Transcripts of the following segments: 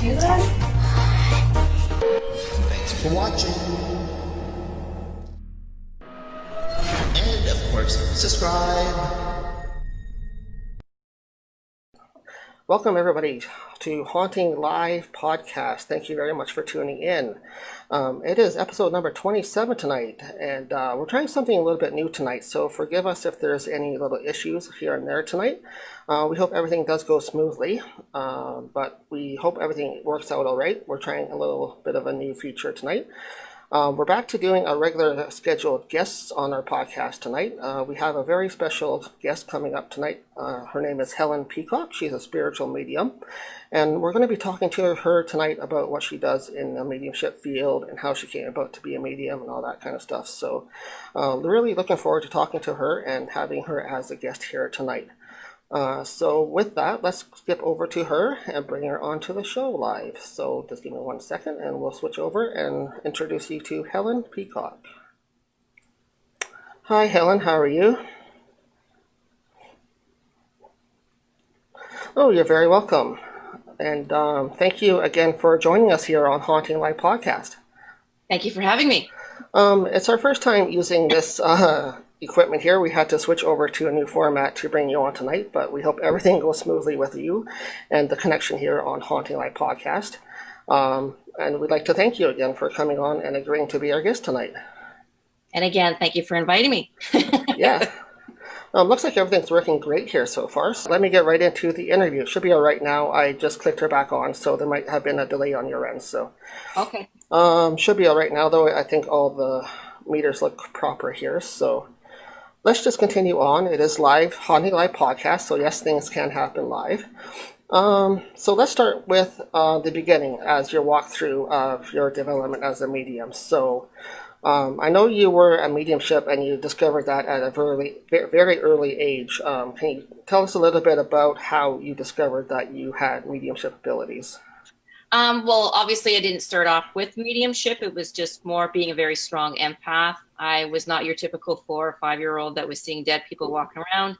Thanks for watching. And of course, subscribe. Welcome everybody to Haunting Live Podcast. Thank you very much for tuning in. It is episode number 27 tonight, and we're trying something a little bit new tonight, so forgive us if there's any little issues here and there tonight. We hope everything does go smoothly, but we hope everything works out all right. We're trying a little bit of a new feature tonight. We're back to doing our regular scheduled guests on our podcast tonight. We have a very special guest coming up tonight. Her name is Helen Peacock. She's a spiritual medium. And we're going to be talking to her tonight about what she does in the mediumship field and how she came about to be a medium and all that kind of stuff. So really looking forward to talking to her and having her as a guest here tonight. So with that, let's skip over to her and bring her onto the show live. So just give me 1 second and we'll switch over and introduce you to Helen Peacock. Hi Helen, how are you? Oh, you're very welcome. And thank you again for joining us here on Haunting Live Podcast. Thank you for having me. It's our first time using this equipment here. We had to switch over to a new format to bring you on tonight, but we hope everything goes smoothly with you and the connection here on Haunting Live Podcast. And we'd like to thank you again for coming on and agreeing to be our guest tonight. And again, thank you for inviting me. Yeah. Looks like everything's working great here so far. So let me get right into the interview. It should be all right now. I just clicked her back on, so there might have been a delay on your end. So okay. Should be all right now, though. I think all the meters look proper here. So let's just continue on. It is live, Haunting Live Podcast, so yes, things can happen live. So let's start with the beginning as your walkthrough of your development as a medium. So I know you were a mediumship and you discovered that at a very early age. Can you tell us a little bit about how you discovered that you had mediumship abilities? Well, obviously I didn't start off with mediumship. It was just more being a very strong empath. I was not your typical 4 or 5-year-old that was seeing dead people walking around.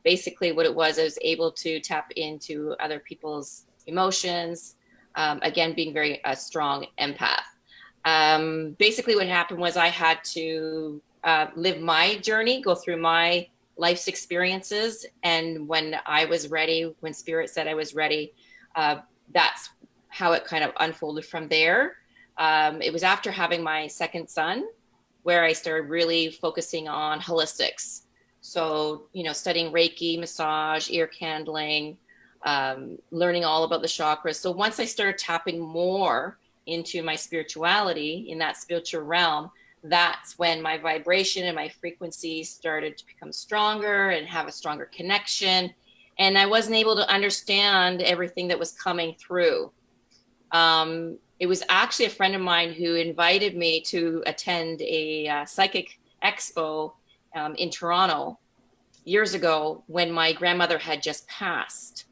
Basically what it was, I was able to tap into other people's emotions. Again, being very a strong empath. Basically what happened was I had to live my journey, go through my life's experiences. And when I was ready, when Spirit said I was ready, that's how it kind of unfolded from there. It was after having my second son where I started really focusing on holistics. So, studying Reiki, massage, ear candling, learning all about the chakras. So once I started tapping more into my spirituality in that spiritual realm, that's when my vibration and my frequency started to become stronger and have a stronger connection. And I wasn't able to understand everything that was coming through. It was actually a friend of mine who invited me to attend a psychic expo in Toronto years ago when my grandmother had just passed.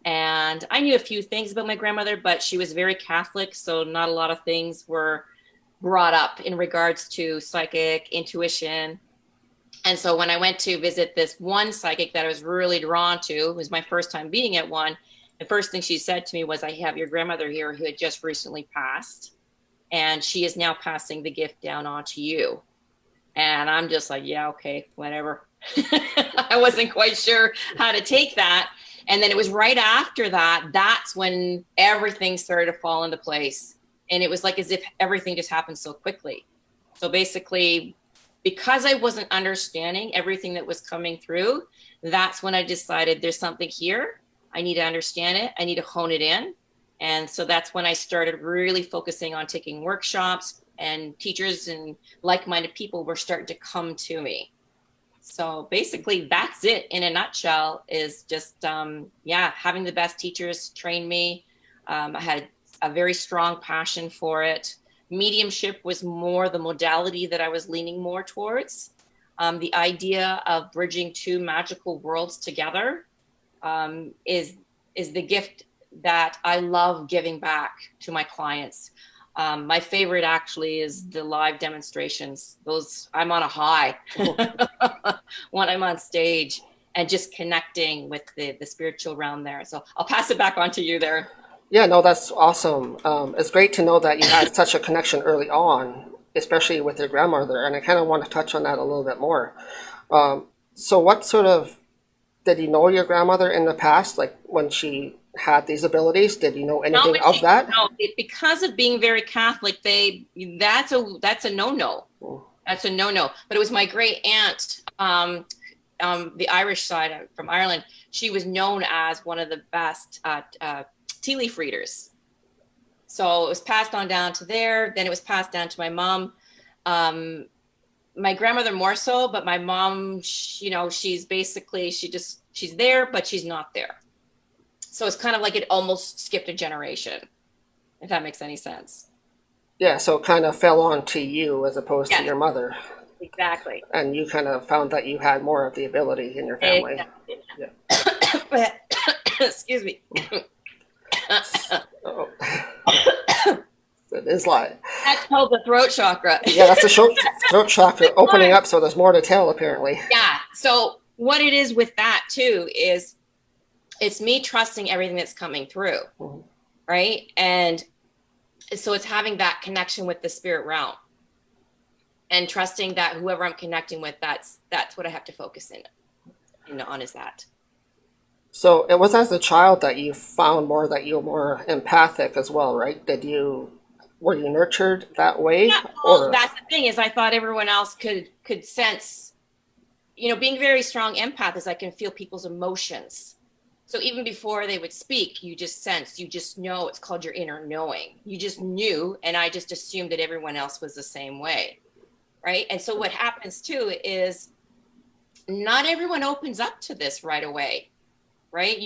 And I knew a few things about my grandmother, but she was very Catholic, so not a lot of things were brought up in regards to psychic intuition. And so when I went to visit this one psychic that I was really drawn to, it was my first time being at one, the first thing she said to me was, I have your grandmother here who had just recently passed, and she is now passing the gift down onto you. And I'm just like, yeah, okay, whatever. I wasn't quite sure how to take that. And then it was right after that, that's when everything started to fall into place. And it was like as if everything just happened so quickly. So basically, because I wasn't understanding everything that was coming through, that's when I decided there's something here. I need to understand it. I need to hone it in. And so that's when I started really focusing on taking workshops, and teachers and like-minded people were starting to come to me. So basically that's it in a nutshell, is just, having the best teachers train me. I had a very strong passion for it. Mediumship was more the modality that I was leaning more towards. The idea of bridging two magical worlds together is the gift that I love giving back to my clients. My favorite actually is the live demonstrations. Those, I'm on a high when I'm on stage and just connecting with the spiritual realm there. So I'll pass it back on to you there. Yeah, no, that's awesome. It's great to know that you had such a connection early on, especially with your grandmother. And I kind of want to touch on that a little bit more. So, what sort of did you know your grandmother in the past, like when she had these abilities? Did you know Not anything when of that? no, because of being very Catholic, that's a no-no. That's a no-no. But it was my great aunt, the Irish side from Ireland. She was known as one of the best tea leaf readers. So it was passed on down to there. Then it was passed down to my mom. My grandmother more so, but my mom, she's basically, she's there, but she's not there. So it's kind of like it almost skipped a generation, if that makes any sense. Yeah, so it kind of fell on to you as opposed to Yes, your mother. exactly. And you kind of found that you had more of the ability in your family. Exactly. Yeah. But, excuse me. Oh. It is like That's called the throat chakra. yeah, that's the throat chakra opening up, so there's more to tell apparently. Yeah. So what it is with that too is it's me trusting everything that's coming through, right? And so it's having that connection with the spirit realm and trusting that whoever I'm connecting with, that's what I have to focus on is that. So it was as a child that you found more that you were more empathic as well, right? Were you nurtured that way? Yeah, well, that's the thing is I thought everyone else could sense, being very strong empath is I can feel people's emotions. So even before they would speak, you just sense, you just know. It's called your inner knowing. You just knew, and I just assumed that everyone else was the same way, right? And so what happens too is not everyone opens up to this right away, right?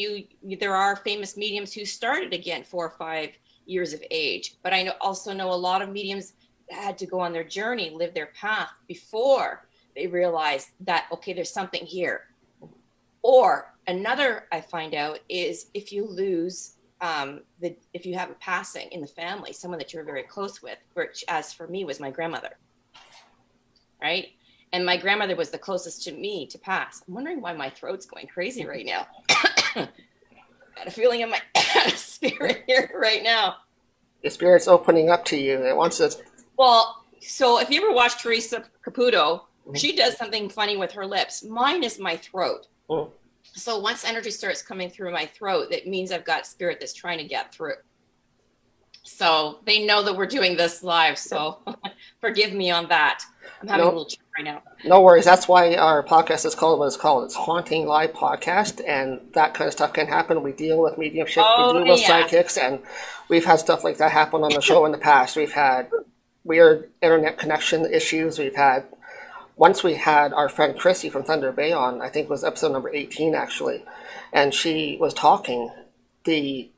There are famous mediums who started again 4 or 5 years of age, but I also know a lot of mediums had to go on their journey, live their path before they realized that, okay, there's something here. Or another I find out is if you lose, if you have a passing in the family, someone that you're very close with, which as for me was my grandmother, right? And my grandmother was the closest to me to pass. I'm wondering why my throat's going crazy right now. Got a feeling in my spirit here right now. The spirit's opening up to you. It wants to. Well, so if you ever watch Teresa Caputo, she does something funny with her lips. Mine is my throat. Oh. So once energy starts coming through my throat, that means I've got spirit that's trying to get through. So they know that we're doing this live. So forgive me on that. I'm having a little chat right now. No worries. That's why our podcast is called what it's called. It's Haunting Live Podcast, and that kind of stuff can happen. We deal with mediumship, we deal with psychics, and we've had stuff like that happen on the show in the past. We've had weird internet connection issues. Once we had our friend Chrissy from Thunder Bay on, I think it was episode number 18 actually, and she was talking. The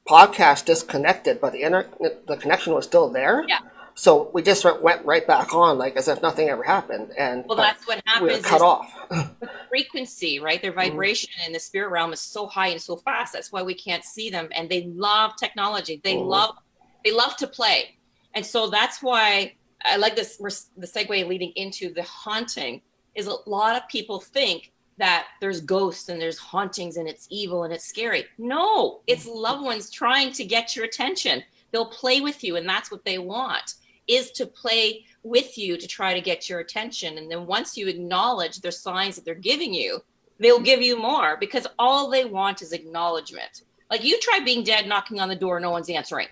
podcast disconnected, but the connection was still there. Yeah. So we just went right back on, like as if nothing ever happened. And well, that's what happens. We were cut off. The frequency, right? Their vibration in the spirit realm is so high and so fast. That's why we can't see them. And they love technology. They love to play. And so that's why I like this. The segue leading into the haunting is a lot of people think that there's ghosts and there's hauntings and it's evil and it's scary. No, it's loved ones trying to get your attention. They'll play with you, and that's what they want, is to play with you to try to get your attention. And then once you acknowledge their signs that they're giving you, they'll give you more, because all they want is acknowledgement. Like you try being dead, knocking on the door, no one's answering.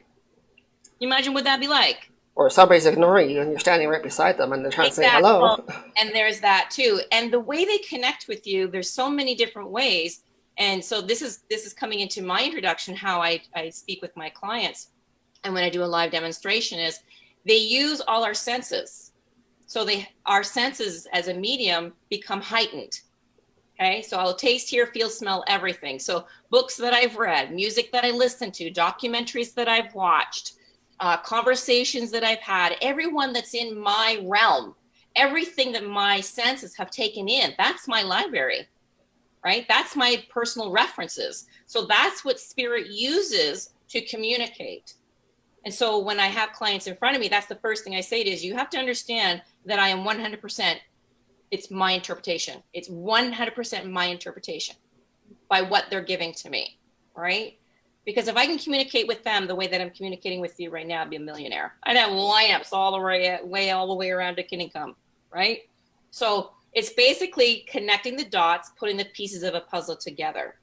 You imagine what that'd be like? Or somebody's ignoring you and you're standing right beside them and they're trying to say hello. And there's that too. And the way they connect with you, there's so many different ways. And so this is coming into my introduction, how I speak with my clients. And when I do a live demonstration is they use all our senses. So our senses as a medium become heightened. Okay. So I'll taste, hear, feel, smell, everything. So books that I've read, music that I listen to, documentaries that I've watched, conversations that I've had, everyone that's in my realm, everything that my senses have taken in, that's my library, right? That's my personal references. So that's what spirit uses to communicate. And so when I have clients in front of me, that's the first thing I say is you have to understand that I am 100%, it's my interpretation. It's 100% my interpretation by what they're giving to me, right? Because if I can communicate with them the way that I'm communicating with you right now, I'd be a millionaire. I'd have lineups all the way around to Kingdom, right? So it's basically connecting the dots, putting the pieces of a puzzle together.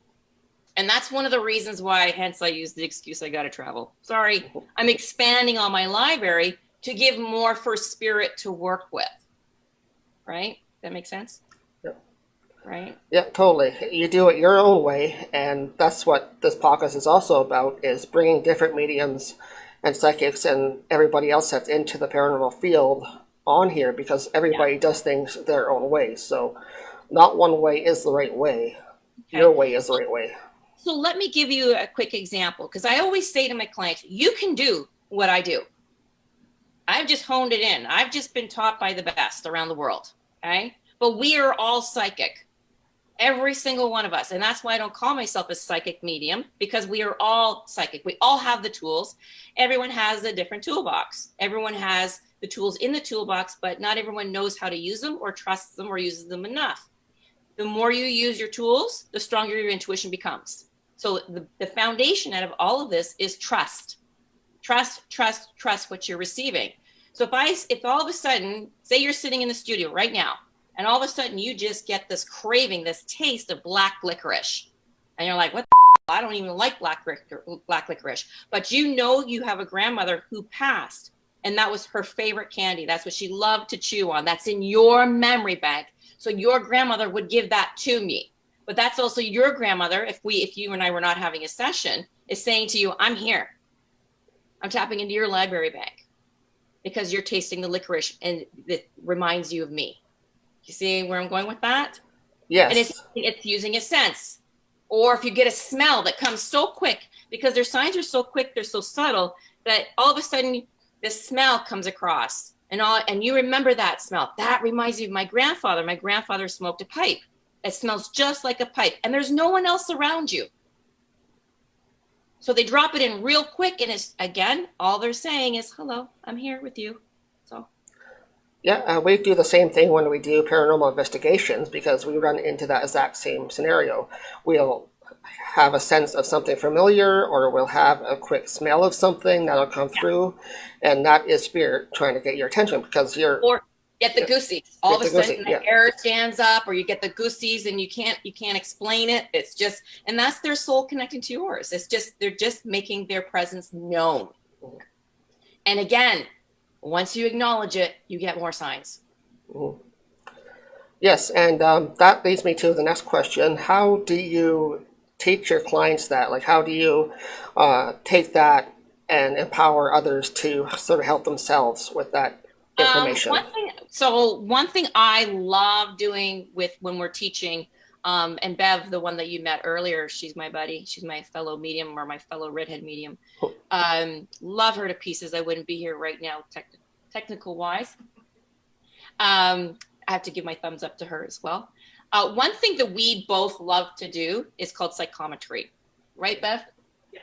And that's one of the reasons why, hence I use the excuse I got to travel. Sorry, I'm expanding on my library to give more for spirit to work with. Right? That makes sense? Yep. Right? Yeah, totally. You do it your own way, and that's what this podcast is also about, is bringing different mediums and psychics and everybody else that's into the paranormal field on here, because everybody does things their own way. So not one way is the right way. Okay. Your way is the right way. So let me give you a quick example, because I always say to my clients, you can do what I do. I've just honed it in. I've just been taught by the best around the world. Okay. But we are all psychic. Every single one of us. And that's why I don't call myself a psychic medium, because we are all psychic. We all have the tools. Everyone has a different toolbox. Everyone has the tools in the toolbox, but not everyone knows how to use them or trusts them or uses them enough. The more you use your tools, the stronger your intuition becomes. So the foundation out of all of this is trust. Trust what you're receiving. So if all of a sudden, say you're sitting in the studio right now, and all of a sudden you just get this craving, this taste of black licorice, and you're like, what the I don't even like black licorice. But you know you have a grandmother who passed, and that was her favorite candy. That's what she loved to chew on. That's in your memory bank. So your grandmother would give that to me. But that's also your grandmother, if you and I were not having a session, is saying to you, I'm here. I'm tapping into your library bank because you're tasting the licorice and it reminds you of me. You see where I'm going with that? Yes. And it's using a sense. Or if you get a smell that comes so quick, because their signs are so quick, they're so subtle, that all of a sudden this smell comes across. And you remember that smell. That reminds you of my grandfather. My grandfather smoked a pipe. It smells just like a pipe. And there's no one else around you. So they drop it in real quick. And it's, again, all they're saying is, hello, I'm here with you. So. Yeah, we do the same thing when we do paranormal investigations, because we run into that exact same scenario. We'll have a sense of something familiar, or we'll have a quick smell of something that'll come through, and that is spirit trying to get your attention, because you're... Or get the goosies. All of a sudden the hair stands up, or you get the goosies and you can't explain it. It's just, and that's their soul connecting to yours. It's just, they're just making their presence known. Mm-hmm. And again, once you acknowledge it, you get more signs. Mm-hmm. Yes, and that leads me to the next question. How do you teach your clients that? Like, how do you take that and empower others to sort of help themselves with that information? One thing I love doing when we're teaching, and Bev, the one that you met earlier, she's my buddy. She's my fellow medium, or my fellow redhead medium. Love her to pieces. I wouldn't be here right now, technical wise. I have to give my thumbs up to her as well. One thing that we both love to do is called psychometry. Right, Bev? Yes.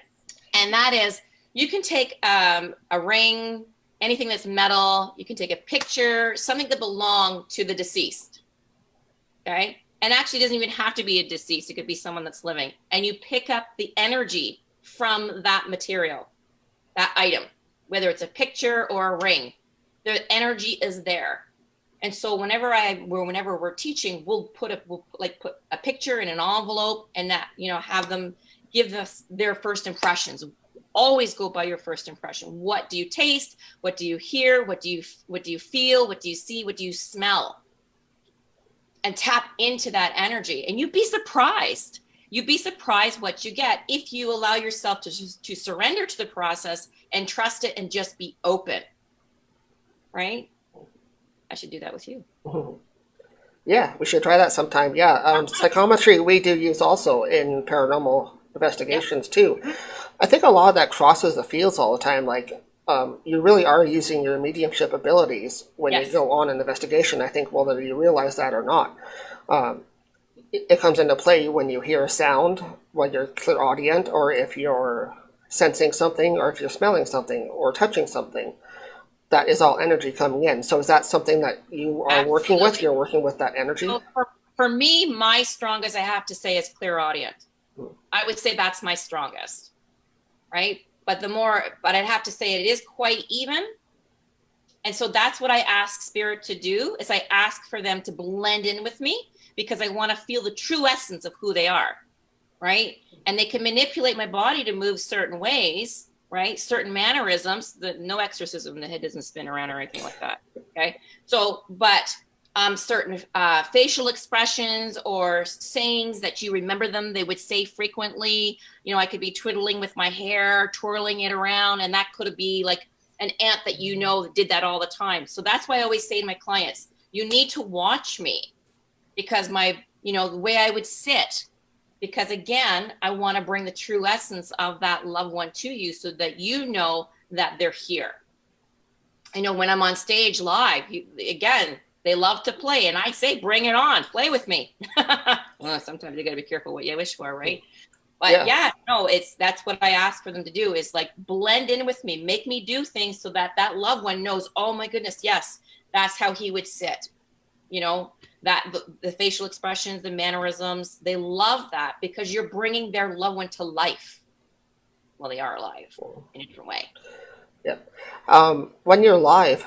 And that is, you can take a ring, anything that's metal. You can take a picture, something that belonged to the deceased. Okay? And actually, it doesn't even have to be a deceased. It could be someone that's living. And you pick up the energy from that material, that item, whether it's a picture or a ring. The energy is there. And so whenever we're teaching, we'll put a picture in an envelope, and that, have them give us their first impressions. Always go by your first impression. What do you taste? What do you hear? What do you feel? What do you see? What do you smell? And tap into that energy. And you'd be surprised. You'd be surprised what you get if you allow yourself to surrender to the process and trust it and just be open. Right? I should do that with you. Mm-hmm. Yeah, we should try that sometime. Yeah, psychometry we do use also in paranormal investigations too. I think a lot of that crosses the fields all the time. Like, you really are using your mediumship abilities when you go on an investigation. I think whether you realize that or not, it comes into play when you hear a sound, when you're clairaudient, or if you're sensing something, or if you're smelling something, or touching something. That is all energy coming in. So is that something that you are working with? You're working with that energy? So for me, my strongest, I have to say, is clairaudient. I would say that's my strongest. right? But I'd have to say it is quite even. And so that's what I ask spirit to do, is I ask for them to blend in with me, because I want to feel the true essence of who they are, right? And they can manipulate my body to move certain ways, right? Certain mannerisms, no exorcism, the head doesn't spin around or anything like that, okay? So, but certain facial expressions or sayings that you remember them, they would say frequently. You know, I could be twiddling with my hair, twirling it around, and that could be like an aunt that you know did that all the time. So that's why I always say to my clients, you need to watch me, because the way I would sit, because again, I want to bring the true essence of that loved one to you, so that you know that they're here. I know when I'm on stage live, again, they love to play, and I say, bring it on, play with me. Well, sometimes you got to be careful what you wish for, right? But that's what I ask for them to do, is like blend in with me, make me do things so that that loved one knows, oh my goodness, yes, that's how he would sit. You know, that the facial expressions, the mannerisms, they love that, because you're bringing their loved one to life. Well, they are alive in a different way. Yeah. When you're live,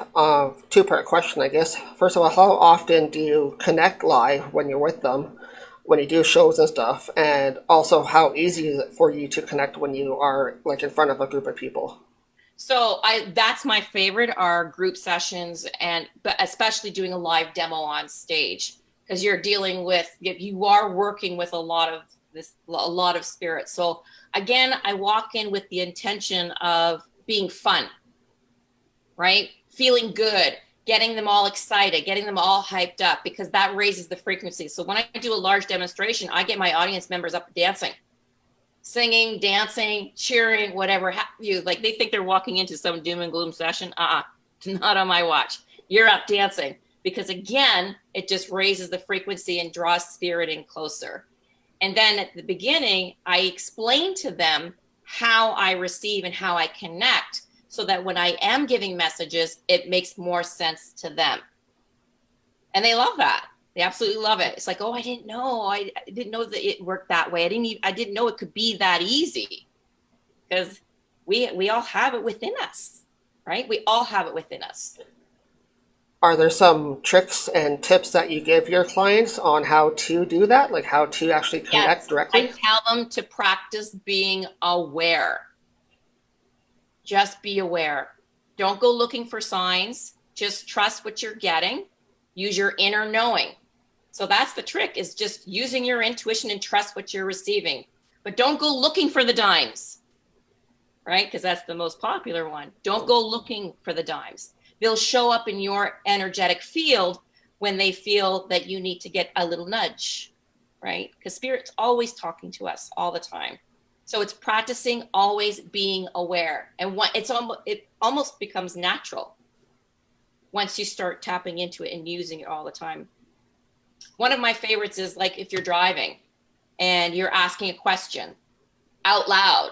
two-part question, I guess. First of all, how often do you connect live when you're with them, when you do shows and stuff? And also, how easy is it for you to connect when you are like in front of a group of people? So that's my favorite, are group sessions, but especially doing a live demo on stage, because you are working with a lot of spirits. So again, I walk in with the intention of being fun, right? Feeling good, getting them all excited, getting them all hyped up, because that raises the frequency. So when I do a large demonstration, I get my audience members up dancing, singing, dancing, cheering, whatever have you. Like, they think they're walking into some doom and gloom session. Not on my watch. You're up dancing, because again, it just raises the frequency and draws spirit in closer. And then at the beginning, I explain to them how I receive and how I connect, so that when I am giving messages, it makes more sense to them. And they love that. They absolutely love it. It's like, oh, I didn't know. I didn't know that it worked that way. I didn't know it could be that easy, because we all have it within us, right? We all have it within us. Are there some tricks and tips that you give your clients on how to do that? Like how to actually connect directly? I tell them to practice being aware. Just be aware. Don't go looking for signs. Just trust what you're getting. Use your inner knowing. So that's the trick, is just using your intuition and trust what you're receiving. But don't go looking for the dimes, right? Because that's the most popular one. Don't go looking for the dimes. They'll show up in your energetic field when they feel that you need to get a little nudge, right? Because spirit's always talking to us all the time. So it's practicing always being aware. And it almost becomes natural once you start tapping into it and using it all the time. One of my favorites is like if you're driving and you're asking a question out loud.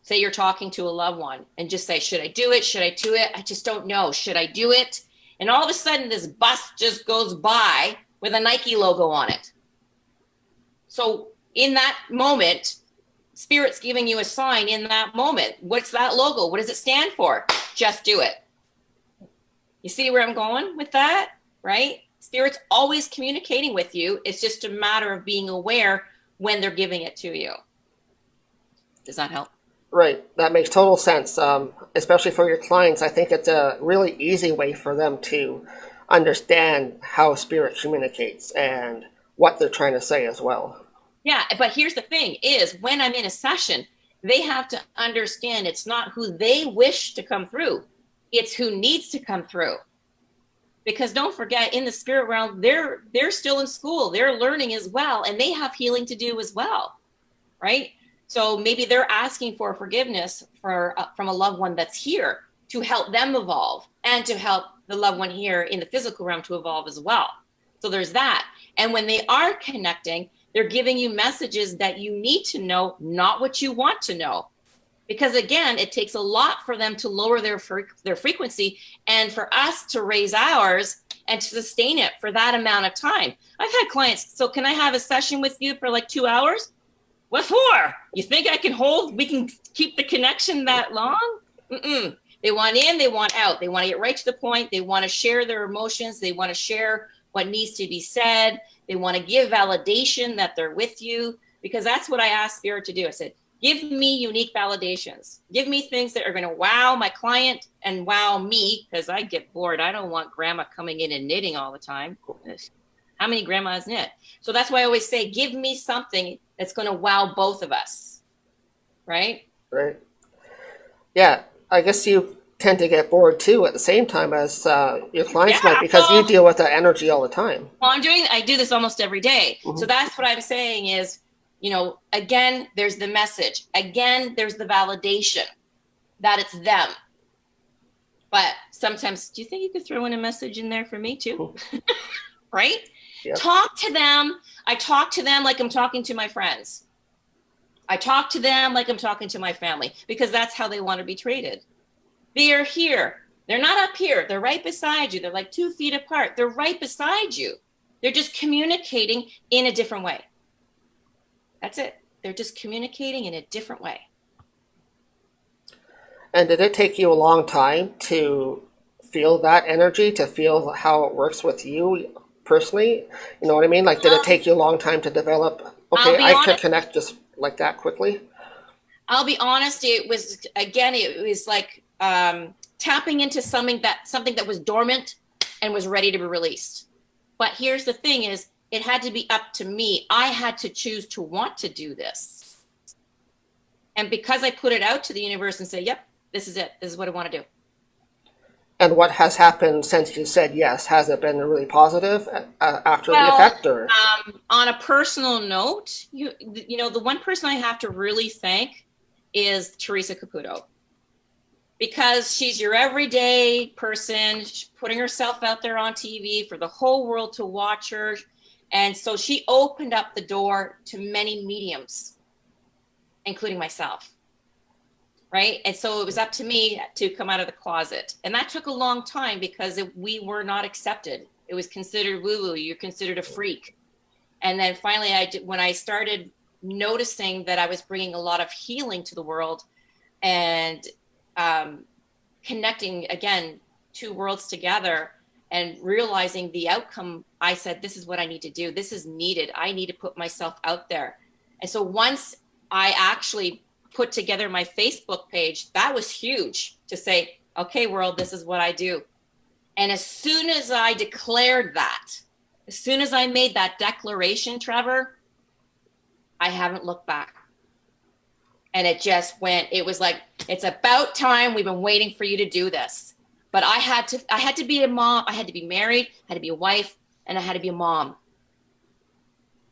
Say you're talking to a loved one and just say, should I do it? Should I do it? I just don't know. Should I do it? And all of a sudden this bus just goes by with a Nike logo on it. So in that moment, Spirit's giving you a sign in that moment. What's that logo? What does it stand for? Just do it. You see where I'm going with that, right? Spirit's always communicating with you. It's just a matter of being aware when they're giving it to you. Does that help? Right. That makes total sense. Especially for your clients, I think it's a really easy way for them to understand how spirit communicates and what they're trying to say as well. Yeah, but here's the thing is when I'm in a session, they have to understand it's not who they wish to come through. It's who needs to come through. Because don't forget, in the spirit realm, they're still in school. They're learning as well, and they have healing to do as well, right? So maybe they're asking for forgiveness from a loved one that's here to help them evolve and to help the loved one here in the physical realm to evolve as well. So there's that. And when they are connecting, they're giving you messages that you need to know, not what you want to know. Because again, it takes a lot for them to lower their frequency and for us to raise ours and to sustain it for that amount of time. I've had clients, so can I have a session with you for like 2 hours? What for? You think we can keep the connection that long? Mm-mm. They want in, they want out. They want to get right to the point. They want to share their emotions. They want to share what needs to be said. They want to give validation that they're with you, because that's what I asked Spirit to do. I said, give me unique validations. Give me things that are going to wow my client and wow me, because I get bored. I don't want grandma coming in and knitting all the time. How many grandmas knit? So that's why I always say, give me something that's going to wow both of us. Right? Right. Yeah. I guess you tend to get bored too at the same time as your clients might, because you deal with that energy all the time. Well, I do this almost every day. Mm-hmm. So that's what I'm saying is, again, there's the message. Again, there's the validation that it's them. But sometimes, do you think you could throw in a message in there for me too? Right? Yep. Talk to them. I talk to them like I'm talking to my friends. I talk to them like I'm talking to my family, because that's how they want to be treated. They are here. They're not up here. They're right beside you. They're like 2 feet apart. They're right beside you. They're just communicating in a different way. That's it. They're just communicating in a different way. And did it take you a long time to feel that energy, to feel how it works with you personally? You know what I mean? Like, did it take you a long time to develop, okay, I could connect just like that quickly? I'll be honest, it was like tapping into something that was dormant and was ready to be released. But here's the thing is, it had to be up to me. I had to choose to want to do this. And because I put it out to the universe and say, yep, this is it. This is what I want to do. And what has happened since you said yes? Has it been really positive after the effect? Or? On a personal note, the one person I have to really thank is Teresa Caputo, because she's your everyday person, putting herself out there on TV for the whole world to watch her. And so she opened up the door to many mediums, including myself. Right. And so it was up to me to come out of the closet. And that took a long time, because we were not accepted. It was considered woo-woo. You're considered a freak. And then finally, when I started noticing that I was bringing a lot of healing to the world and connecting, again, 2 worlds together and realizing the outcome, I said, this is what I need to do. This is needed. I need to put myself out there. And so once I actually put together my Facebook page, that was huge to say, okay, world, this is what I do. And as soon as I declared that, as soon as I made that declaration, Trevor, I haven't looked back. And it was like, it's about time. We've been waiting for you to do this. But I had to be a mom. I had to be married, I had to be a wife, and I had to be a mom.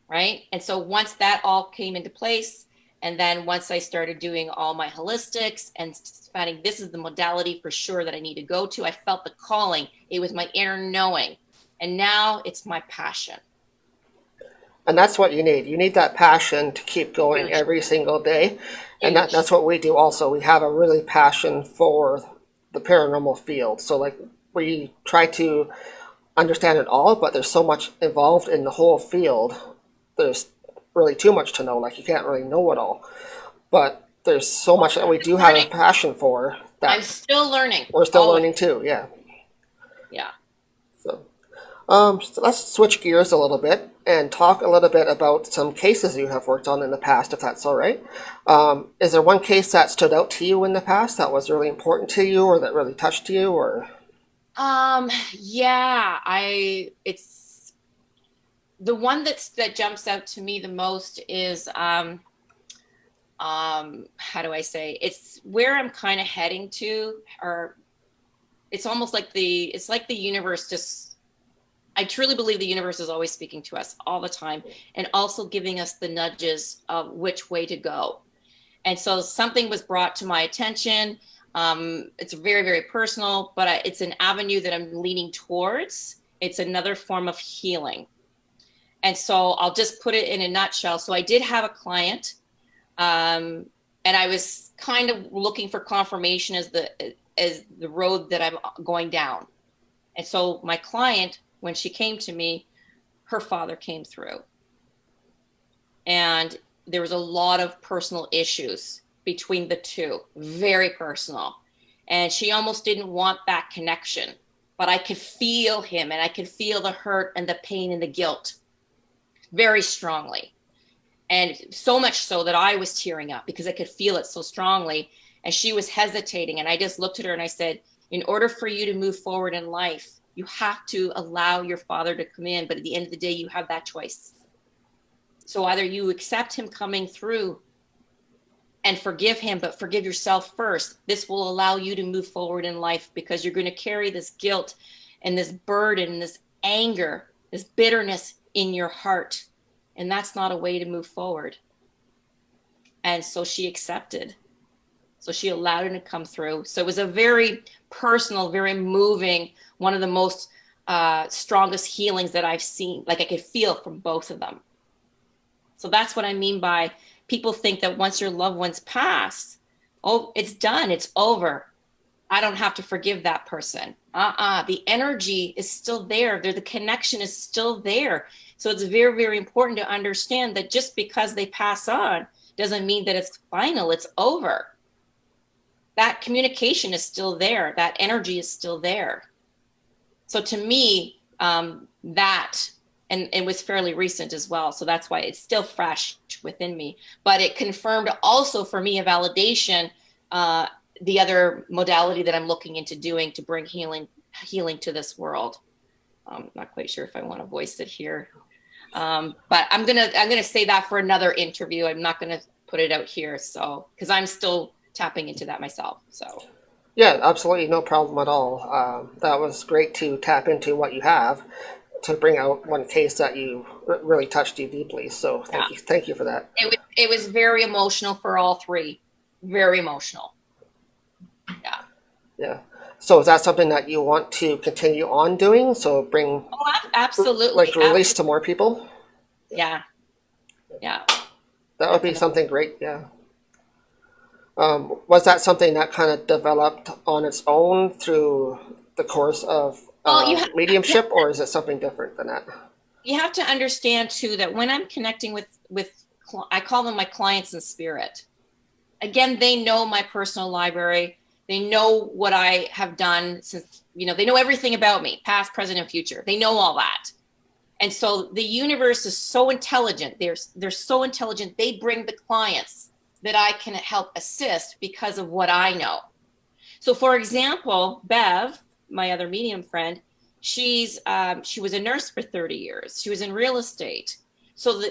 Right? And so once that all came into place, and then once I started doing all my holistics and finding this is the modality for sure that I need to go to, I felt the calling. It was my inner knowing. And now it's my passion. And that's what you need. You need that passion to keep going every single day. And that's what we do also. We have a really passion for the paranormal field. So like, we try to understand it all, but there's so much involved in the whole field. There's really too much to know. Like, you can't really know it all, but there's so much that we do have a passion for that I'm still learning. We're still learning too. Yeah. So let's switch gears a little bit and talk a little bit about some cases you have worked on in the past, if that's all right. Is there one case that stood out to you in the past that was really important to you, or that really touched you, or? It's the one that jumps out to me the most is, how do I say, it's where I'm kind of heading to, or it's almost like the universe just, I truly believe the universe is always speaking to us all the time, and also giving us the nudges of which way to go. And so something was brought to my attention. It's very, very personal, but it's an avenue that I'm leaning towards. It's another form of healing. And so I'll just put it in a nutshell. So I did have a client, and I was kind of looking for confirmation as the road that I'm going down. And so my client, when she came to me, her father came through. And there was a lot of personal issues between the two, very personal. And she almost didn't want that connection, but I could feel him, and I could feel the hurt and the pain and the guilt very strongly. And so much so that I was tearing up because I could feel it so strongly. And she was hesitating. And I just looked at her and I said, in order for you to move forward in life, you have to allow your father to come in. But at the end of the day, you have that choice. So either you accept him coming through and forgive him, but forgive yourself first. This will allow you to move forward in life, because you're going to carry this guilt and this burden and this anger, this bitterness in your heart. And that's not a way to move forward. And so she accepted. So she allowed him to come through. So it was a very personal, very moving, one of the most strongest healings that I've seen. Like I could feel from both of them. So that's what I mean by people think that once your loved ones pass, oh, it's done, it's over. I don't have to forgive that person. The energy is still there. The connection is still there. So it's very, very important to understand that just because they pass on doesn't mean that it's final, it's over. That communication is still there. That energy is still there. So to me, that, and it was fairly recent as well. So that's why it's still fresh within me. But it confirmed also for me a validation, the other modality that I'm looking into doing to bring healing to this world. I'm not quite sure if I want to voice it here. But I'm gonna say that for another interview. I'm not gonna put it out here, so because I'm still tapping into that myself. So Yeah, absolutely, no problem at all. That was great to tap into what you have to bring out one case that you really touched you deeply. So thank you for that. It was very emotional for all three. Very emotional. Yeah. Yeah. So is that something that you want to continue on doing? So bring absolutely like release to more people? Yeah. That would be something great, yeah. Was that something that kind of developed on its own through the course of mediumship, or is it something different than that? You have to understand too that when I'm connecting with I call them my clients in spirit. Again, they know my personal library. They know what I have done since, they know everything about me, past, present, and future. They know all that. And so the universe is so intelligent. They're so intelligent. They bring the clients that I can help assist because of what I know. So for example, Bev, my other medium friend, she was a nurse for 30 years. She was in real estate. In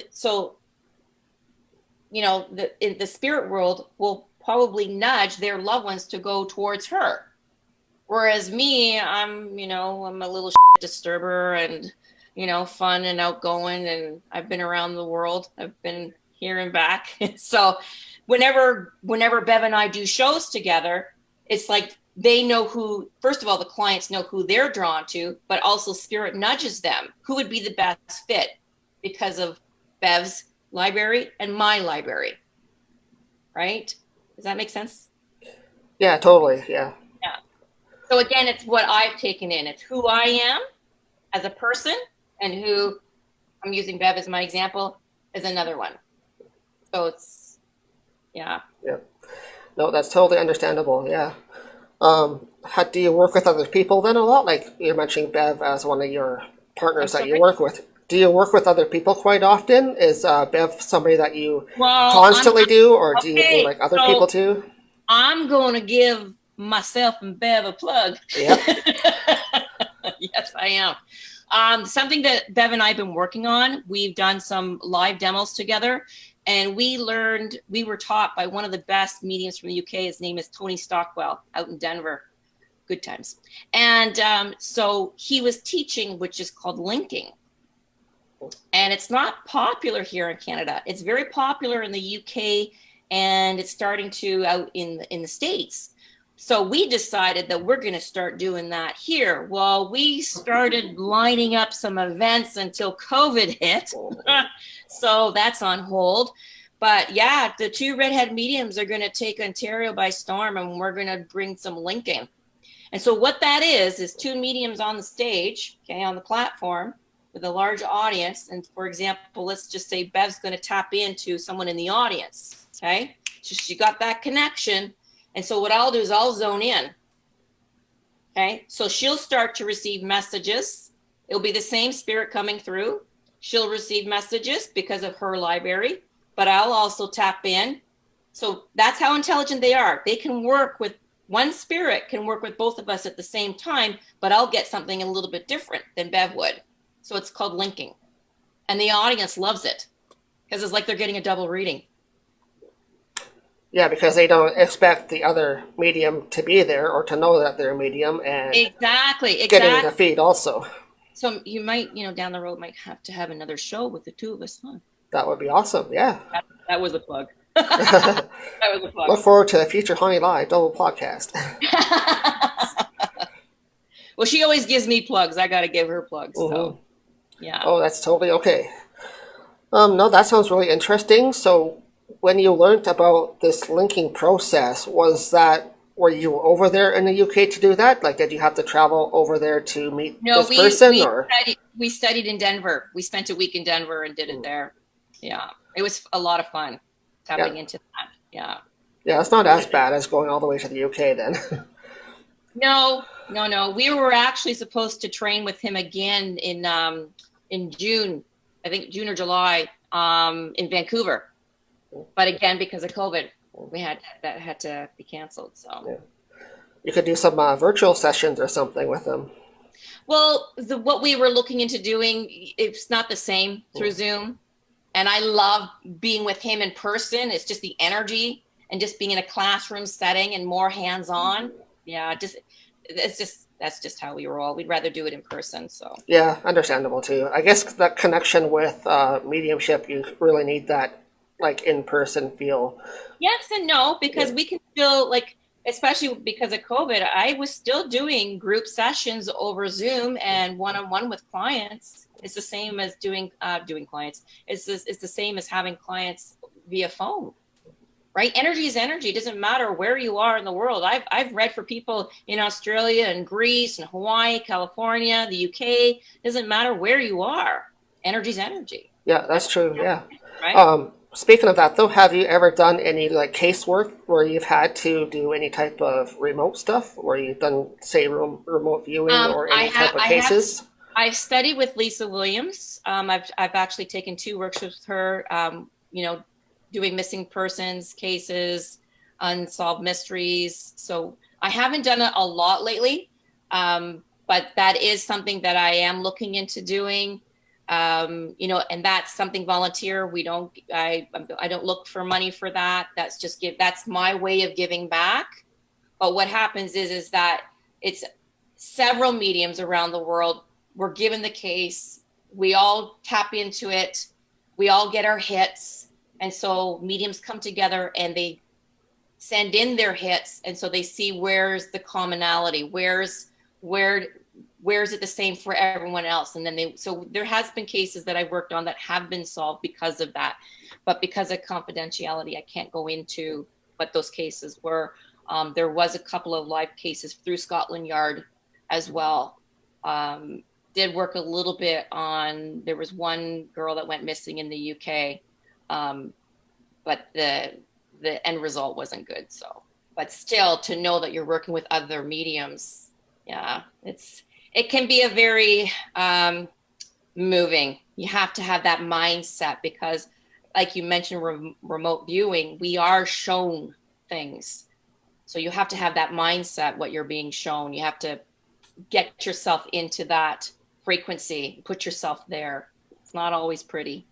the spirit world will probably nudge their loved ones to go towards her. Whereas me, I'm a little disturber and, fun and outgoing, and I've been around the world. I've been here and back. So whenever Bev and I do shows together, it's like they know who, first of all, the clients know who they're drawn to, but also spirit nudges them who would be the best fit because of Bev's library and my library. Right? Does that make sense? Yeah, totally. Yeah. So again, it's what I've taken in. It's who I am as a person, and who I'm using Bev as my example as another one. So it's, yeah. No, that's totally understandable. Yeah. How do you work with other people then a lot? Like you're mentioning Bev as one of your partners that you work with. Do you work with other people quite often? Is Bev somebody that you constantly do, or do you do like other people too? I'm going to give myself and Bev a plug. Yep. Yes, I am. Something that Bev and I have been working on, we've done some live demos together, and we were taught by one of the best mediums from the UK. His name is Tony Stockwell out in Denver. Good times. And so he was teaching, which is called linking. And it's not popular here in Canada. It's very popular in the UK, and it's starting to out in the States. So we decided that we're going to start doing that here. Well, we started lining up some events until COVID hit. So that's on hold. But yeah, the two redhead mediums are going to take Ontario by storm, and we're going to bring some linking. And so what that is two mediums on the stage, okay, on the platform. with a large audience, and for example, let's just say Bev's going to tap into someone in the audience, okay? So she got that connection, and so what I'll do is I'll zone in, okay? So she'll start to receive messages. It'll be the same spirit coming through. She'll receive messages because of her library, but I'll also tap in. So that's how intelligent they are. They can work with one spirit, can work with both of us at the same time, but I'll get something a little bit different than Bev would. So it's called linking. And the audience loves it because it's like they're getting a double reading. Yeah, because they don't expect the other medium to be there or to know that they're a medium, and Exactly. getting the feed also. So you might, down the road might have to have another show with the two of us, huh? That would be awesome, yeah. That was a plug. That was a plug. Look forward to the future HauntingLIVE double podcast. Well, she always gives me plugs. I got to give her plugs. So, yeah. Oh, that's totally okay. No, that sounds really interesting. So when you learned about this linking process, were you over there in the UK to do that? Like, did you have to travel over there to meet this person? We studied in Denver. We spent a week in Denver and did it there. Yeah. It was a lot of fun tapping into that. Yeah. Yeah, it's not as bad as going all the way to the UK then. No. We were actually supposed to train with him again in June, I think June or July, in Vancouver. But again, because of COVID, that had to be canceled. So yeah. You could do some virtual sessions or something with them. Well, what we were looking into doing, it's not the same through Zoom. And I love being with him in person. It's just the energy and just being in a classroom setting and more hands-on. Yeah, that's just how we roll. We'd rather do it in person. So yeah, understandable too. I guess that connection with mediumship, you really need that like in-person feel. Yes and no, because we can still especially because of COVID, I was still doing group sessions over Zoom and one-on-one with clients. It's the same as doing clients. It's the same as having clients via phone, right? Energy is energy. It doesn't matter where you are in the world. I've read for people in Australia and Greece and Hawaii, California, the UK. It doesn't matter where you are. Energy is energy. Yeah, that's true. Yeah. Right. Speaking of that, though, have you ever done any casework where you've had to do any type of remote stuff, where you've done, say, remote viewing or any type of cases? I've studied with Lisa Williams. I've actually taken 2 workshops with her. Doing missing persons cases, unsolved mysteries. So I haven't done it a lot lately, but that is something that I am looking into doing. And that's something volunteer. I don't look for money for that. That's my way of giving back. But what happens is that it's several mediums around the world. We're given the case. We all tap into it. We all get our hits. And so mediums come together and they send in their hits. And so they see where's the commonality, where's it the same for everyone else. And then so there has been cases that I've worked on that have been solved because of that. But because of confidentiality, I can't go into what those cases were. There was a couple of live cases through Scotland Yard as well. Did work a little bit there was one girl that went missing in the UK. But the end result wasn't good. So, but still, to know that you're working with other mediums, yeah, it can be a very moving. You have to have that mindset because, like you mentioned, remote viewing, we are shown things. So you have to have that mindset. What you're being shown, you have to get yourself into that frequency, put yourself there. It's not always pretty.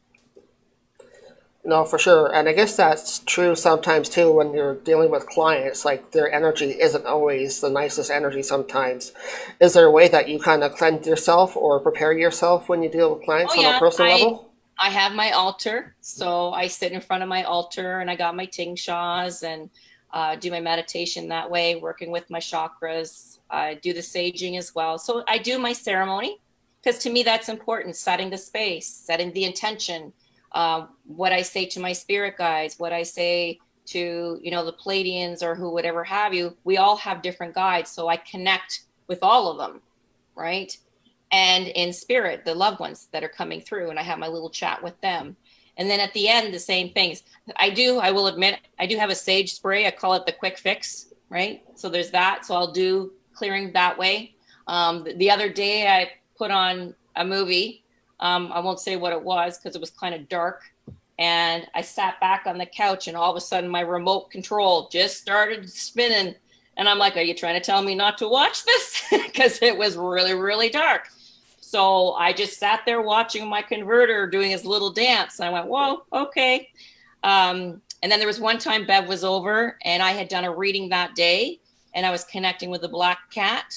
No, for sure. And I guess that's true sometimes too when you're dealing with clients, like their energy isn't always the nicest energy sometimes. Is there a way that you kind of cleanse yourself or prepare yourself when you deal with clients on a personal level? I have my altar. So I sit in front of my altar and I got my ting shas and do my meditation that way, working with my chakras. I do the saging as well. So I do my ceremony because to me that's important, setting the space, setting the intention. What I say to my spirit guides, what I say to, the Pleiadians or whatever have you, we all have different guides. So I connect with all of them, right? and in spirit, the loved ones that are coming through, and I have my little chat with them. And then at the end, the same things. I will admit, I do have a sage spray. I call it the quick fix, right? So there's that. So I'll do clearing that way. The other day I put on a movie. I won't say what it was because it was kind of dark. And I sat back on the couch and all of a sudden my remote control just started spinning. And I'm like, are you trying to tell me not to watch this? Because it was really, really dark. So I just sat there watching my converter doing his little dance. And I went, whoa, okay. And then there was one time Bev was over and I had done a reading that day and I was connecting with a black cat.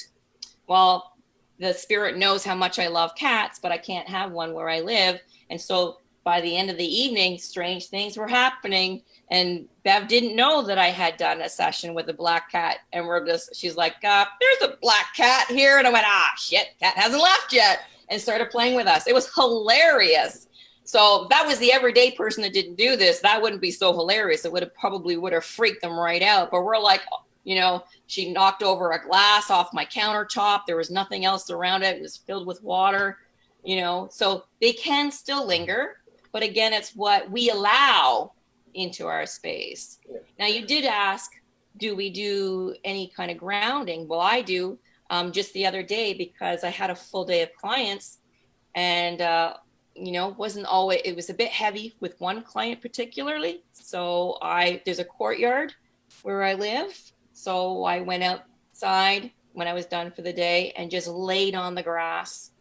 Well, the spirit knows how much I love cats, but I can't have one where I live. And so by the end of the evening, strange things were happening. And Bev didn't know that I had done a session with a black cat. And she's like, there's a black cat here. And I went, shit, cat hasn't left yet. And started playing with us. It was hilarious. So that was the everyday person that didn't do this. That wouldn't be so hilarious. It would have freaked them right out. But we're like, she knocked over a glass off my countertop. There was nothing else around it. It was filled with water, so they can still linger. But again, it's what we allow into our space. Now, you did ask, do we do any kind of grounding? Well, I do. Just the other day, because I had a full day of clients and, wasn't always, it was a bit heavy with one client particularly. So there's a courtyard where I live. So I went outside when I was done for the day and just laid on the grass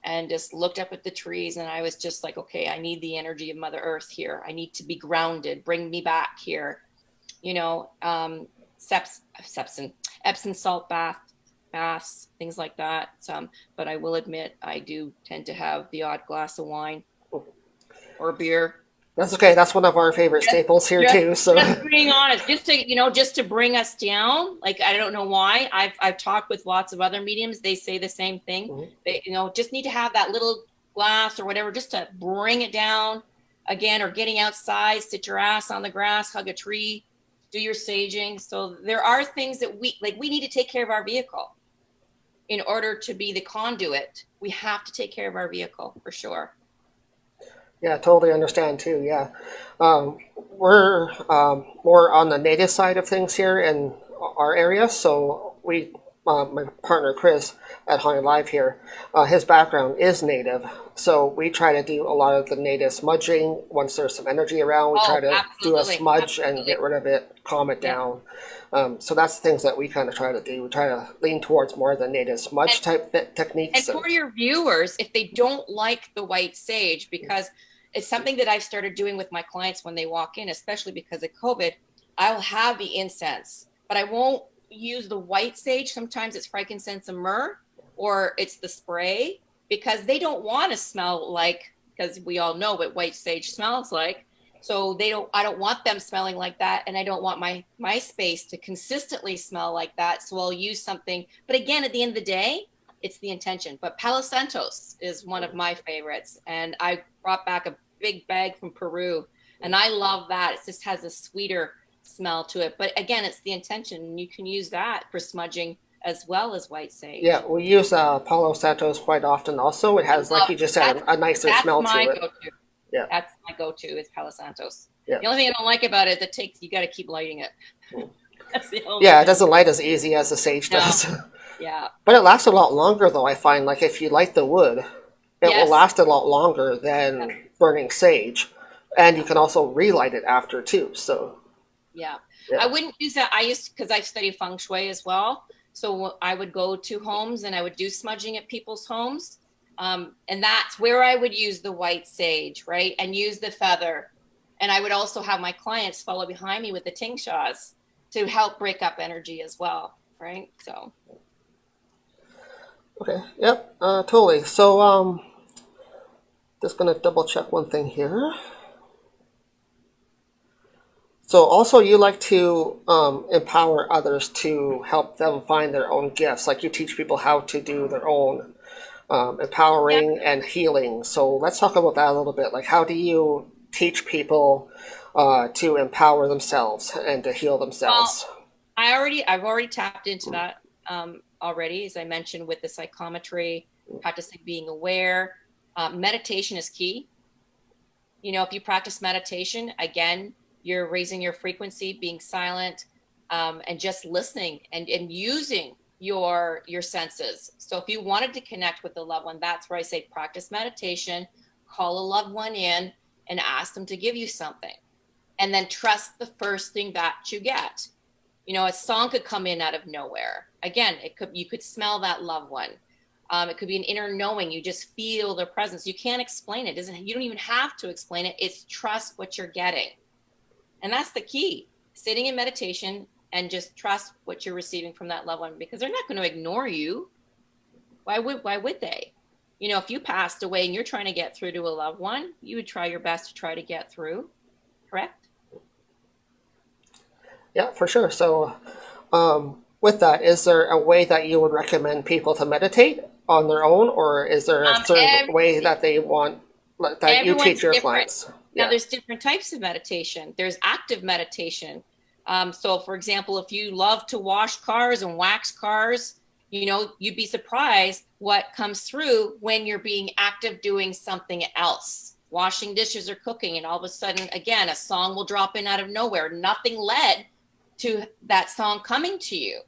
and just looked up at the trees. And I was just like, okay, I need the energy of Mother Earth here. I need to be grounded. Bring me back here. Epsom salt baths, things like that. But I will admit, I do tend to have the odd glass of wine or beer. That's okay. That's one of our favorite staples here too. So just being honest, just to bring us down. Like, I don't know why. I've talked with lots of other mediums. They say the same thing. Mm-hmm. They, just need to have that little glass or whatever, just to bring it down again, or getting outside, sit your ass on the grass, hug a tree, do your saging. So there are things that we need to take care of our vehicle in order to be the conduit. We have to take care of our vehicle for sure. Yeah, totally understand too. Yeah. We're more on the native side of things here in our area. So my partner Chris at HauntingLIVE here, his background is native. So we try to do a lot of the native smudging. Once there's some energy around, we try to do a smudge and get rid of it, calm it down. So that's the things that we kind of try to do. We try to lean towards more of the native smudge type techniques. And for your viewers, if they don't like the white sage, because it's something that I've started doing with my clients when they walk in, especially because of COVID, I'll have the incense, but I won't use the white sage. Sometimes it's frankincense and myrrh, or it's the spray, because they don't want to smell like, because we all know what white sage smells like. So I don't want them smelling like that. And I don't want my space to consistently smell like that. So I'll use something, but again, at the end of the day, it's the intention. But Palo Santos is one of my favorites. And I brought back a big bag from Peru, and I love that. It just has a sweeter smell to it. But again, it's the intention. You can use that for smudging as well as white sage. Yeah, we use Palo Santos quite often also. It has, like you just said, a nicer smell to it. Go-to. Yeah, that's my go-to is Palo Santos. Yeah. The only thing I don't like about it is you got to keep lighting it. That's the only thing. It doesn't light as easy as the sage does. Yeah. But it lasts a lot longer though, I find. Like if you light the wood, it will last a lot longer than burning sage, and you can also relight it after too. So yeah. I wouldn't use that. Because I studied feng shui as well, so I would go to homes and I would do smudging at people's homes, and that's where I would use the white sage, right, and use the feather, and I would also have my clients follow behind me with the tingshaws to help break up energy as well, right? So okay, yep, totally. So just going to double check one thing here. So also you like to empower others to help them find their own gifts. Like you teach people how to do their own empowering and healing. So let's talk about that a little bit. Like how do you teach people to empower themselves and to heal themselves? Well, I've already tapped into that already, as I mentioned, with the psychometry practicing being aware. Meditation is key. You know, if you practice meditation, again, you're raising your frequency, being silent, and just listening and using your senses. So if you wanted to connect with a loved one, that's where I say practice meditation, call a loved one in and ask them to give you something. And then trust the first thing that you get. You know, a song could come in out of nowhere. Again, you could smell that loved one. It could be an inner knowing. You just feel their presence. You can't explain it. You don't even have to explain it. It's trust what you're getting. And that's the key. Sitting in meditation and just trust what you're receiving from that loved one, because they're not going to ignore you. Why would they? You know, if you passed away and you're trying to get through to a loved one, you would try your best to try to get through. Correct? Yeah, for sure. So with that, is there a way that you would recommend people to meditate on their own, or is there a certain way that they want that you teach your clients? Now, there's different types of meditation. There's active meditation. So, for example, if you love to wash cars and wax cars, you know, you'd be surprised what comes through when you're being active doing something else, washing dishes or cooking. And all of a sudden, again, a song will drop in out of nowhere. Nothing led to that song coming to you,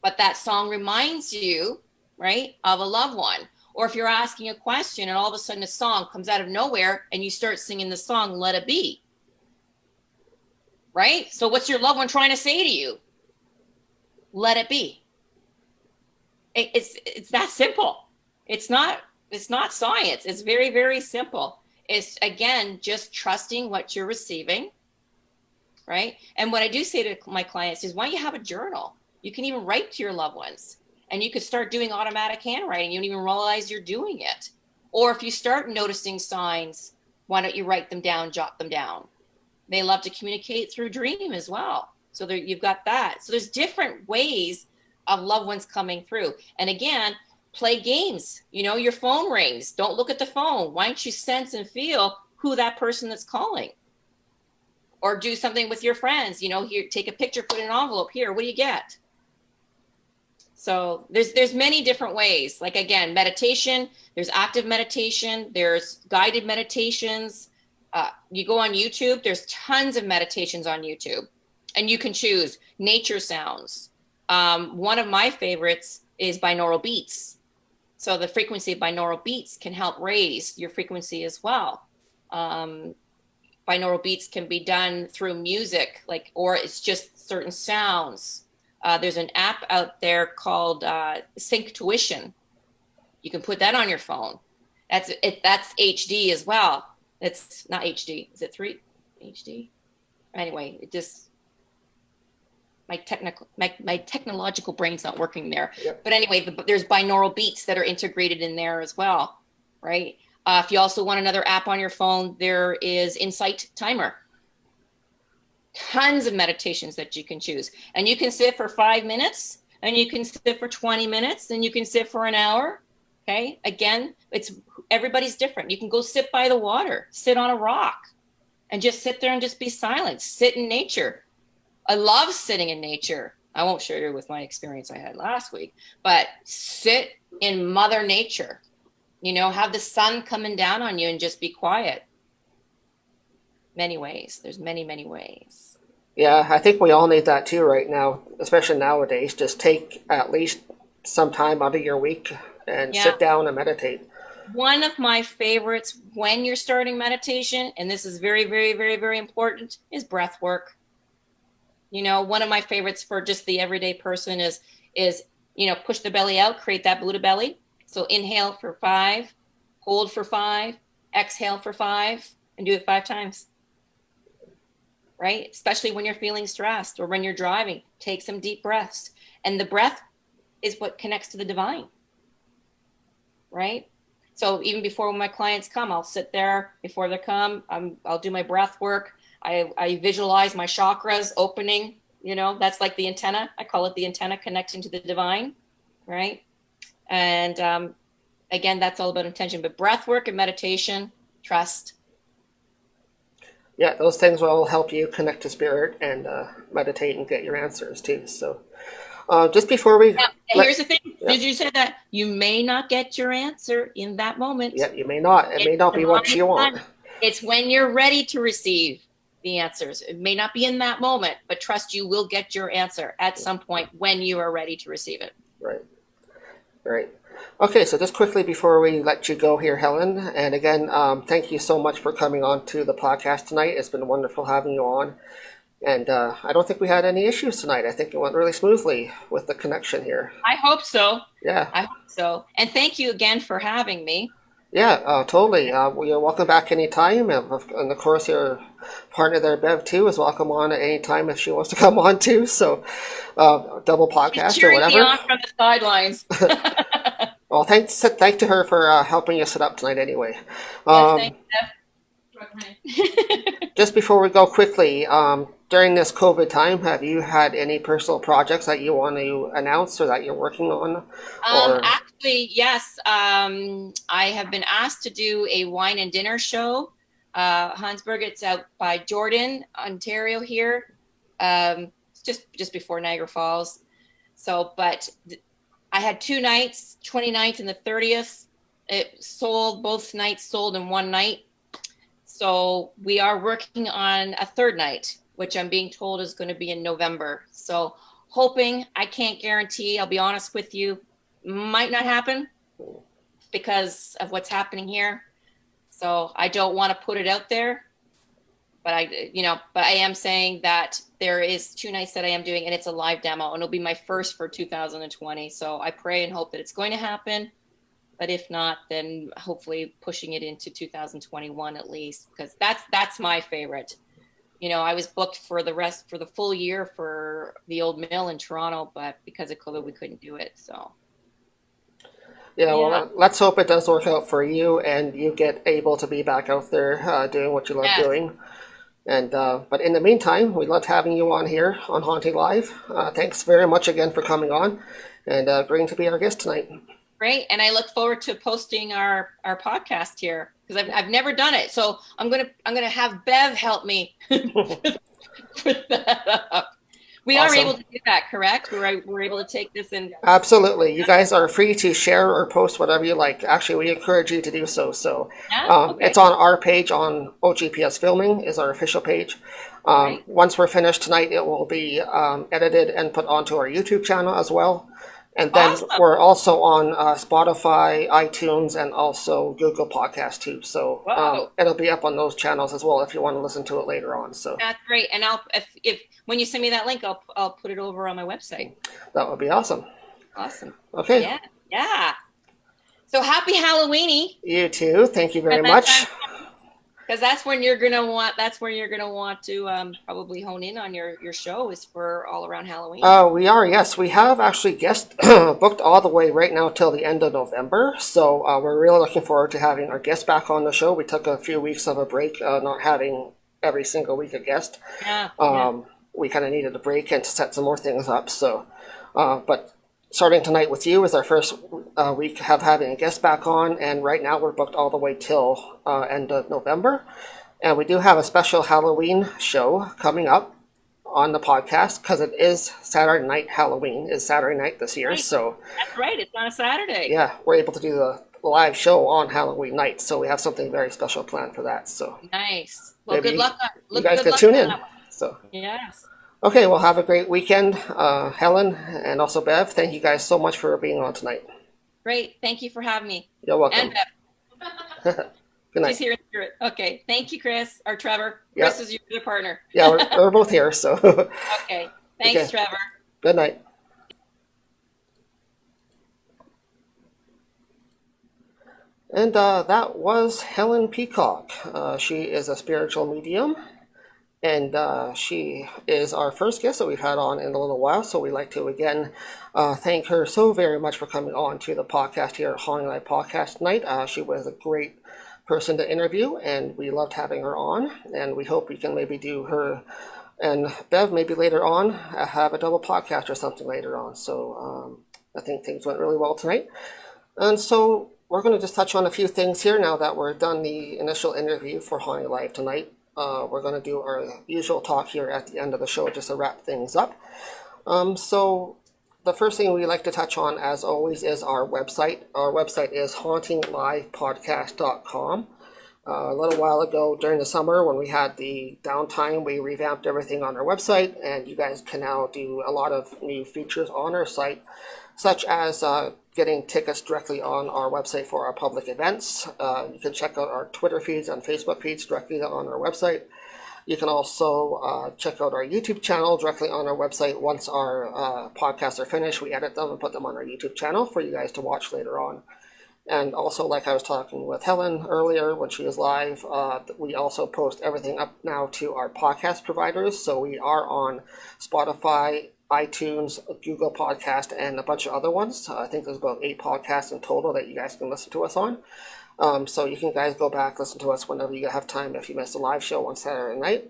but that song reminds you, right, of a loved one. Or if you're asking a question and all of a sudden a song comes out of nowhere and you start singing the song, Let It Be. Right? So what's your loved one trying to say to you? Let it be. It's that simple. It's not science. It's very, very simple. It's, again, just trusting what you're receiving. Right? And what I do say to my clients is, why don't you have a journal? You can even write to your loved ones. And you could start doing automatic handwriting. You don't even realize you're doing it. Or if you start noticing signs, why don't you write them down, jot them down? They love to communicate through dream as well. So there, you've got that. So there's different ways of loved ones coming through. And again, play games. You know, your phone rings. Don't look at the phone. Why don't you sense and feel who that person that's calling? Or do something with your friends. You know, here, take a picture, put it in an envelope. Here, what do you get? So there's many different ways. Like, again, meditation, there's active meditation, there's guided meditations. You go on YouTube, there's tons of meditations on YouTube, and you can choose nature sounds. One of my favorites is binaural beats. So the frequency of binaural beats can help raise your frequency as well. Binaural beats can be done through music, or it's just certain sounds. There's an app out there called Synchronicity. You can put that on your phone. That's HD as well. It's not HD. Is it 3 HD? Anyway, it just my technological brain's not working there. Yep. But anyway, there's binaural beats that are integrated in there as well, right? If you also want another app on your phone, there is Insight Timer. Tons of meditations that you can choose. And you can sit for 5 minutes, and you can sit for 20 minutes, and you can sit for an hour. Okay. Again, everybody's different. You can go sit by the water, sit on a rock, and just sit there and just be silent. Sit in nature. I love sitting in nature. I won't share you with my experience I had last week, but sit in Mother Nature. You know, have the sun coming down on you and just be quiet. Many ways. There's many, many ways. Yeah, I think we all need that too right now, especially nowadays. Just take at least some time out of your week and sit down and meditate. One of my favorites when you're starting meditation, and this is very, very, very, very important, is breath work. You know, one of my favorites for just the everyday person is, you know, push the belly out, create that Buddha belly. So inhale for 5, hold for 5, exhale for 5, and do it 5 times. Right? Especially when you're feeling stressed or when you're driving, take some deep breaths. And the breath is what connects to the divine. Right? So even before when my clients come, I'll sit there before they come. I'll do my breath work. I visualize my chakras opening. You know, that's like the antenna. I call it the antenna connecting to the divine. Right? And again, that's all about intention. But breath work and meditation, trust. Yeah, those things will help you connect to spirit and meditate and get your answers too. So Just before we... Now, here's the thing. Did you say that you may not get your answer in that moment? Yeah, you may not. It may not be what you want. It's when you're ready to receive the answers. It may not be in that moment, but trust you will get your answer at some point when you are ready to receive it. Right. Right. Okay, so just quickly before we let you go here, Helen, and again, thank you so much for coming on to the podcast tonight. It's been wonderful having you on. And I don't think we had any issues tonight. I think it went really smoothly with the connection here. I hope so. Yeah. I hope so. And thank you again for having me. Yeah, totally. You're welcome back anytime. And of course, your partner there, Bev, too, is welcome on at any time if she wants to come on, too. So, double podcast or whatever. Me on from the sidelines. Well, thanks to her for helping you set up tonight anyway. Yes, Just before we go quickly, during this COVID time, have you had any personal projects that you want to announce or that you're working on? Actually, yes. I have been asked to do a wine and dinner show. Hansburg, it's out by Jordan, Ontario here. Just before Niagara Falls. So, but I had 2 nights, 29th and the 30th. It sold, both nights sold in one night. So we are working on a 3rd night, which I'm being told is going to be in November. So hoping, I can't guarantee, I'll be honest with you, might not happen because of what's happening here. So I don't want to put it out there, but I am saying that there is 2 nights that I am doing and it's a live demo and it'll be my first for 2020. So I pray and hope that it's going to happen. But if not, then hopefully pushing it into 2021 at least, because that's my favorite. I was booked for the full year for the Old Mill in Toronto, but because of COVID, we couldn't do it. So. Yeah, well, let's hope it does work out for you and you get able to be back out there doing what you love doing. And but in the meantime, we loved having you on here on Haunting Live. Thanks very much again for coming on and agreeing to be our guest tonight. Great, and I look forward to posting our podcast here because I've never done it. So I'm gonna have Bev help me put that up. We are able to do that, correct? We're able to take this and absolutely. You guys are free to share or post whatever you like. Actually, we encourage you to do so. So it's on our page on OGPS Filming is our official page. Once we're finished tonight, it will be edited and put onto our YouTube channel as well. And then we're also on Spotify, iTunes, and also Google Podcast too. So it'll be up on those channels as well if you want to listen to it later on. So that's great. And if when you send me that link, I'll put it over on my website. That would be awesome. Awesome. Okay. Yeah. So happy Halloweeny. You too. Thank you very much. Because that's when you're gonna want to probably hone in on your show is for all around Halloween. We are, yes. We have actually guests booked all the way right now till the end of November. So we're really looking forward to having our guests back on the show. We took a few weeks of a break, not having every single week a guest. We kind of needed a break and to set some more things up. So, but starting tonight with you is our first week of having a guest back on, and right now we're booked all the way till end of November. And we do have a special Halloween show coming up on the podcast because it is Saturday night. Halloween is Saturday night this year. Right. So that's right. It's on a Saturday. Yeah, we're able to do the live show on Halloween night. So we have something very special planned for that. So nice. Well, good luck. You guys can tune in. So yes. Okay, well, have a great weekend, Helen, and also Bev. Thank you guys so much for being on tonight. Great. Thank you for having me. You're welcome. And Bev. Good night. She's here in spirit. Okay. Thank you, Chris, or Trevor. Chris is your partner. Yeah, we're both here, so. Okay. Thanks, Trevor. Good night. And that was Helen Peacock. She is a spiritual medium. And she is our first guest that we've had on in a little while. So we'd like to, again, thank her so very much for coming on to the podcast here at HauntingLIVE Podcast tonight. She was a great person to interview, and we loved having her on. And we hope we can maybe do her and Bev maybe later on, have a double podcast or something later on. So I think things went really well tonight. And so we're going to just touch on a few things here now that we're done the initial interview for HauntingLIVE tonight. We're going to do our usual talk here at the end of the show just to wrap things up. So the first thing we like to touch on, as always, is our website. Our website is HauntingLIVEPodcast.com. A little while ago during the summer when we had the downtime, we revamped everything on our website, and you guys can now do a lot of new features on our site, such as getting tickets directly on our website for our public events. You can check out our Twitter feeds and Facebook feeds directly on our website. You can also check out our YouTube channel directly on our website. Once our podcasts are finished, we edit them and put them on our YouTube channel for you guys to watch later on. And also, like I was talking with Helen earlier when she was live, we also post everything up now to our podcast providers. So we are on Spotify, iTunes, Google Podcast, and a bunch of other ones. I think there's about 8 podcasts in total that you guys can listen to us on. So you can guys go back, listen to us whenever you have time if you missed a live show on Saturday night.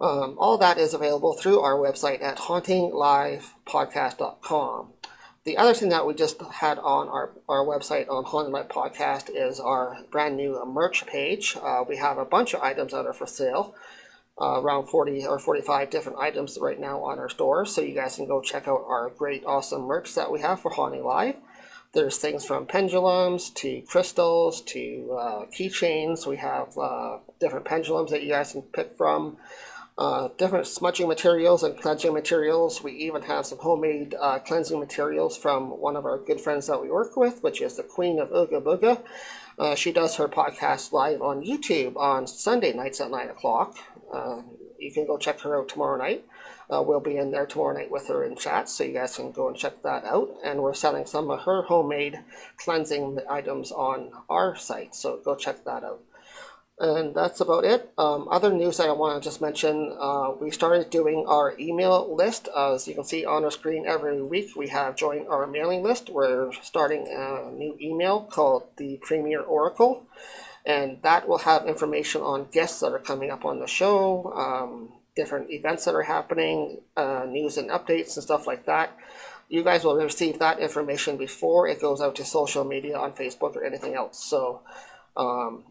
All that is available through our website at HauntingLIVEPodcast.com. The other thing that we just had on our website on Haunting Live Podcast is our brand new merch page. We have a bunch of items that are for sale, around 40 or 45 different items right now on our store. So you guys can go check out our great, awesome merch that we have for Haunting Live. There's things from pendulums to crystals to keychains. We have different pendulums that you guys can pick from. Different smudging materials and cleansing materials. We even have some homemade cleansing materials from one of our good friends that we work with, which is the Queen of Ooga Booga. She does her podcast live on YouTube on Sunday nights at 9 o'clock. You can go check her out tomorrow night. We'll be in there tomorrow night with her in chat, so you guys can go and check that out. And we're selling some of her homemade cleansing items on our site, so go check that out. And that's about it. Other news that I want to just mention, we started doing our email list. As you can see on our screen every week, we have joined our mailing list. We're starting a new email called the Premier Oracle. And that will have information on guests that are coming up on the show, different events that are happening, news and updates and stuff like that. You guys will receive that information before it goes out to social media on Facebook or anything else. So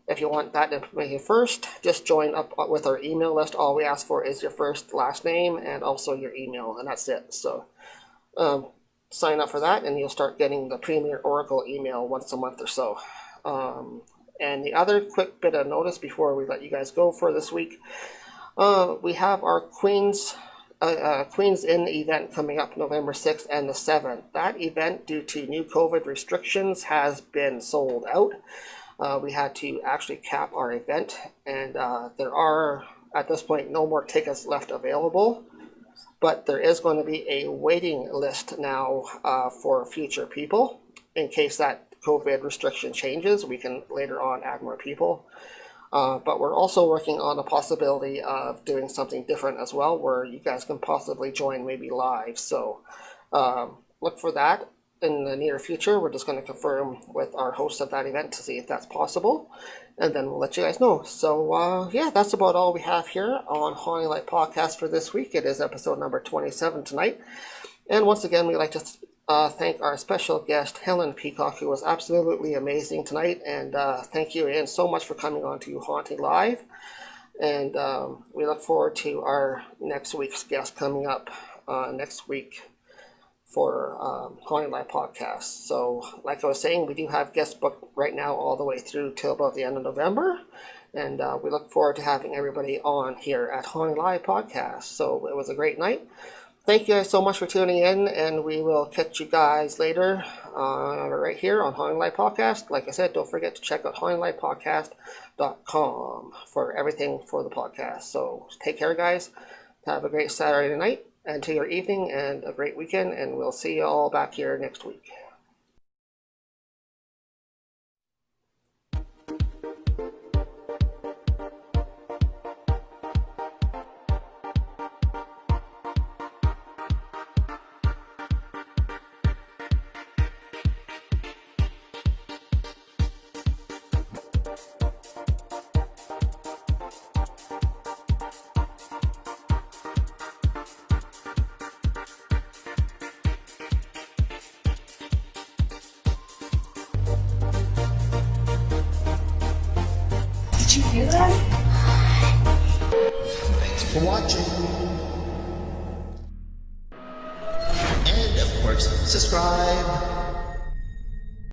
if you want that information first, just join up with our email list. All we ask for is your first, last name, and also your email, and that's it. So sign up for that, and you'll start getting the Premier Oracle email once a month or so. And the other quick bit of notice before we let you guys go for this week, we have our Queens In event coming up November 6th and the 7th. That event, due to new COVID restrictions, has been sold out. We had to actually cap our event, and there are, at this point, no more tickets left available. But there is going to be a waiting list now for future people. In case that COVID restriction changes, we can later on add more people. But we're also working on the possibility of doing something different as well, where you guys can possibly join maybe live. So look for that in the near future. We're just going to confirm with our host of that event to see if that's possible, and then we'll let you guys know. So yeah, that's about all we have here on Haunting Live Podcast for this week. It is episode number 27 tonight, and once again, we'd like to thank our special guest Helen Peacock, who was absolutely amazing tonight, and thank you again so much for coming on to Haunting Live, and we look forward to our next week's guest coming up next week for Haunting Live Podcast. So like I was saying, we do have guests booked right now all the way through till about the end of November, and we look forward to having everybody on here at Haunting Live Podcast. So it was a great night. Thank you guys so much for tuning in, and we will catch you guys later right here on Haunting Live Podcast. Like I said, don't forget to check out HauntingLivePodcast.com for everything for the podcast. So take care, guys. Have a great Saturday night and to your evening, and a great weekend, and we'll see you all back here next week. Did you hear that? Thanks for watching. And of course, subscribe,